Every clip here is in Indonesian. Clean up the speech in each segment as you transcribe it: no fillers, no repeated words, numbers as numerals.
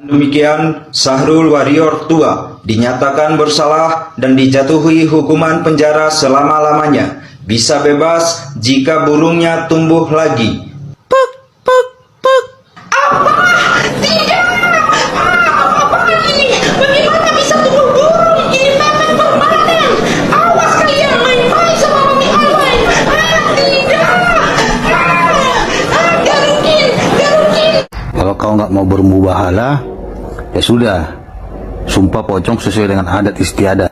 Demikian, Sahrul Warrior Tua dinyatakan bersalah dan dijatuhi hukuman penjara selama-lamanya. Bisa bebas jika burungnya tumbuh lagi. Puk, puk, puk. Apa? Tidak! Apa ini? Bagaimana bisa tumbuh burung? Ini memang permanen. Awas kalian main-main sama Mami Alay. Tidak! Garukin! Garukin! Kalau kau nggak mau bermubahalah, ya sudah, sumpah pocong sesuai dengan adat istiadat.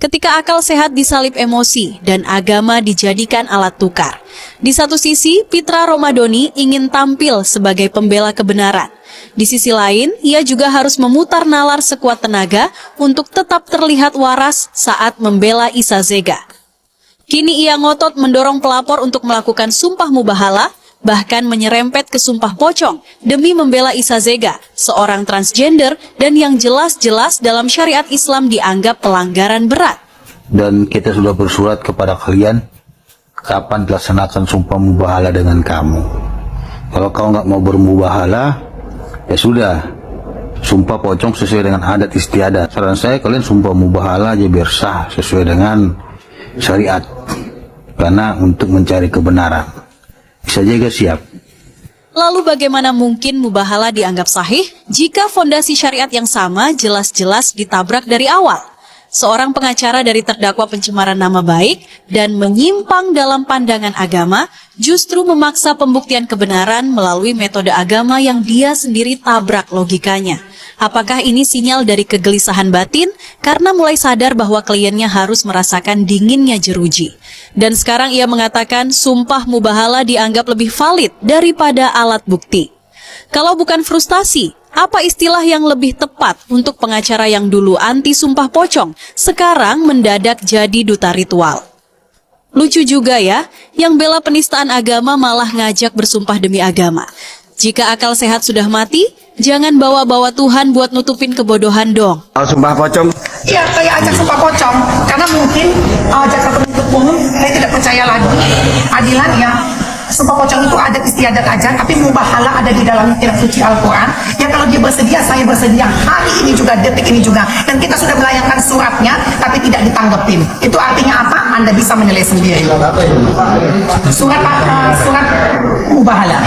Ketika akal sehat disalip emosi dan agama dijadikan alat tukar. Di satu sisi, Pitra Romadoni ingin tampil sebagai pembela kebenaran. Di sisi lain, ia juga harus memutar nalar sekuat tenaga untuk tetap terlihat waras saat membela Isa Zega. Kini ia ngotot mendorong pelapor untuk melakukan sumpah mubahalah, bahkan menyerempet ke sumpah pocong demi membela Isa Zega, seorang transgender dan yang jelas-jelas dalam syariat Islam dianggap pelanggaran berat. Dan kita sudah bersurat kepada kalian, kapan dilaksanakan sumpah mubahalah dengan kamu. Kalau kau nggak mau bermubahalah, ya sudah, sumpah pocong sesuai dengan adat istiadat. Saran saya kalian sumpah mubahalah aja biar sah sesuai dengan syariat, karena untuk mencari kebenaran. Isa Zega siap. Lalu bagaimana mungkin mubahalah dianggap sahih jika fondasi syariat yang sama jelas-jelas ditabrak dari awal? Seorang pengacara dari terdakwa pencemaran nama baik dan menyimpang dalam pandangan agama justru memaksa pembuktian kebenaran melalui metode agama yang dia sendiri tabrak logikanya. Apakah ini sinyal dari kegelisahan batin karena mulai sadar bahwa kliennya harus merasakan dinginnya jeruji? Dan sekarang ia mengatakan sumpah mubahalah dianggap lebih valid daripada alat bukti. Kalau bukan frustasi, apa istilah yang lebih tepat untuk pengacara yang dulu anti sumpah pocong, sekarang mendadak jadi duta ritual? Lucu juga ya, yang bela penistaan agama malah ngajak bersumpah demi agama. Jika akal sehat sudah mati, jangan bawa-bawa Tuhan buat nutupin kebodohan dong. Sumpah pocong. Iya, saya ajak sumpah pocong. Karena mungkin jaksa penuntut umum saya tidak percaya lagi adilan ya. Sumpah pocong itu adat istiadat aja, tapi mubahalah ada di dalam kitab suci Al-Quran. Ya kalau dia bersedia, saya bersedia hari ini juga, detik ini juga. Dan kita sudah melayangkan suratnya, tapi tidak ditanggepin. Itu artinya apa? Anda bisa menilai sendiri. Surat mubahalah.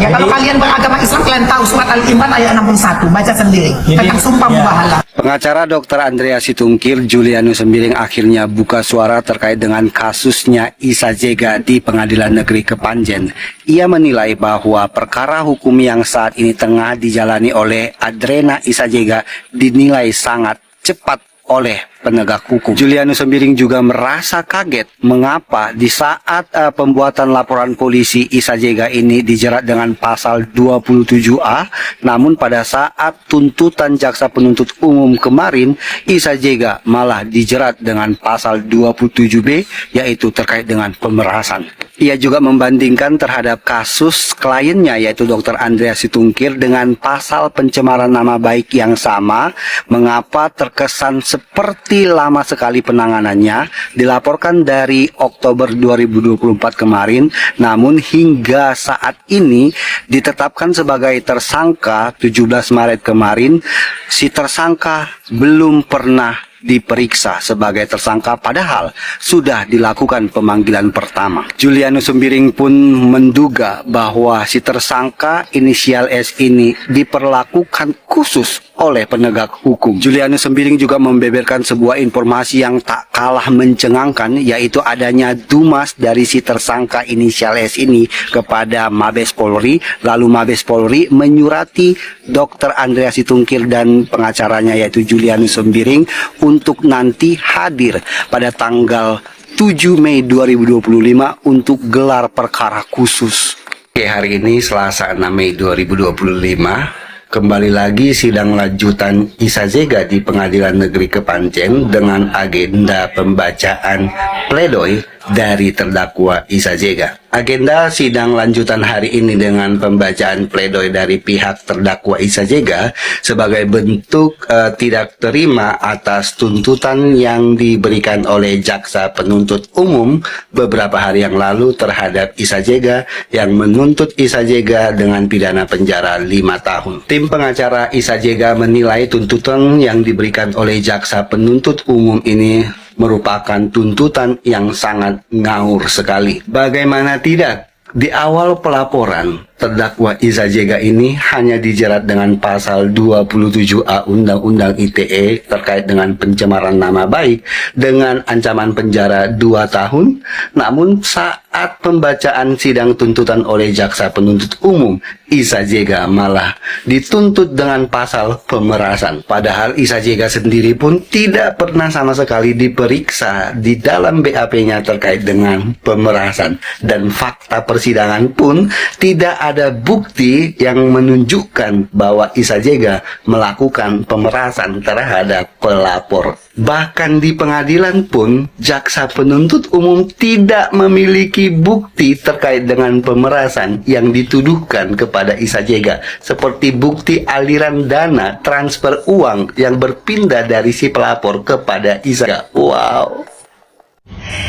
Ya kalau kalian beragama Islam, kalian tahu surat Al-Imran ayat 61, baca sendiri tentang sumpah mubahalah. Pengacara Dr. Andrea Situngkir, Julianus Sembiring akhirnya buka suara terkait dengan kasusnya Isa Zega di Pengadilan Negeri Kepanjen. Ia menilai bahwa perkara hukum yang saat ini tengah dijalani oleh Adrena Isa Zega dinilai sangat cepat oleh penegak hukum. Julianus Sembiring juga merasa kaget mengapa di saat pembuatan laporan polisi Isa Zega ini dijerat dengan pasal 27A, namun pada saat tuntutan jaksa penuntut umum kemarin, Isa Zega malah dijerat dengan pasal 27B, yaitu terkait dengan pemerasan. Ia juga membandingkan terhadap kasus kliennya yaitu Dr. Andrea Situngkir dengan pasal pencemaran nama baik yang sama. Mengapa terkesan seperti lama sekali penanganannya, dilaporkan dari Oktober 2024 kemarin, namun hingga saat ini ditetapkan sebagai tersangka 17 Maret kemarin, si tersangka belum pernah diperiksa sebagai tersangka padahal sudah dilakukan pemanggilan pertama. Julianus Sembiring pun menduga bahwa si tersangka inisial S ini diperlakukan khusus oleh penegak hukum. Julianus Sembiring juga membeberkan sebuah informasi yang tak kalah mencengangkan, yaitu adanya dumas dari si tersangka inisial S ini kepada Mabes Polri, lalu Mabes Polri menyurati Dr. Andrea Situngkir dan pengacaranya yaitu Julianus Sembiring untuk nanti hadir pada tanggal 7 Mei 2025 untuk gelar perkara khusus. Oke, hari ini Selasa 6 Mei 2025, kembali lagi sidang lanjutan Isa Zega di Pengadilan Negeri Kepanjen dengan agenda pembacaan pledoi dari terdakwa Isa Zega. Agenda sidang lanjutan hari ini dengan pembacaan pledoi dari pihak terdakwa Isa Jega sebagai bentuk tidak terima atas tuntutan yang diberikan oleh jaksa penuntut umum beberapa hari yang lalu terhadap Isa Jega yang menuntut Isa Jega dengan pidana penjara 5 tahun. Tim pengacara Isa Jega menilai tuntutan yang diberikan oleh jaksa penuntut umum ini merupakan tuntutan yang sangat ngawur sekali. Bagaimana tidak? Di awal pelaporan, terdakwa Isa Jega ini hanya dijerat dengan pasal 27A Undang-Undang ITE terkait dengan pencemaran nama baik dengan ancaman penjara 2 tahun. Namun saat pembacaan sidang tuntutan oleh jaksa penuntut umum, Isa Jega malah dituntut dengan pasal pemerasan. Padahal Isa Jega sendiri pun tidak pernah sama sekali diperiksa di dalam BAP-nya terkait dengan pemerasan. Dan fakta persidangan pun tidak ada bukti yang menunjukkan bahwa Isa Jega melakukan pemerasan terhadap pelapor. Bahkan di pengadilan pun, jaksa penuntut umum tidak memiliki bukti terkait dengan pemerasan yang dituduhkan kepada Isa Jega, seperti bukti aliran dana transfer uang yang berpindah dari si pelapor kepada Isa Jega. Wow.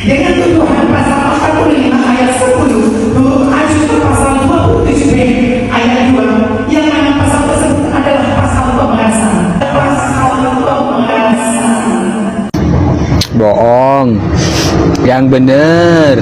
Dengan tuduhan pasal 45 ayat 10 mengacu ke pasal 27B ayat 2 yang mana pasal tersebut adalah pasal pemerasan. Pasal pemerasan. Bohong. Yang bener.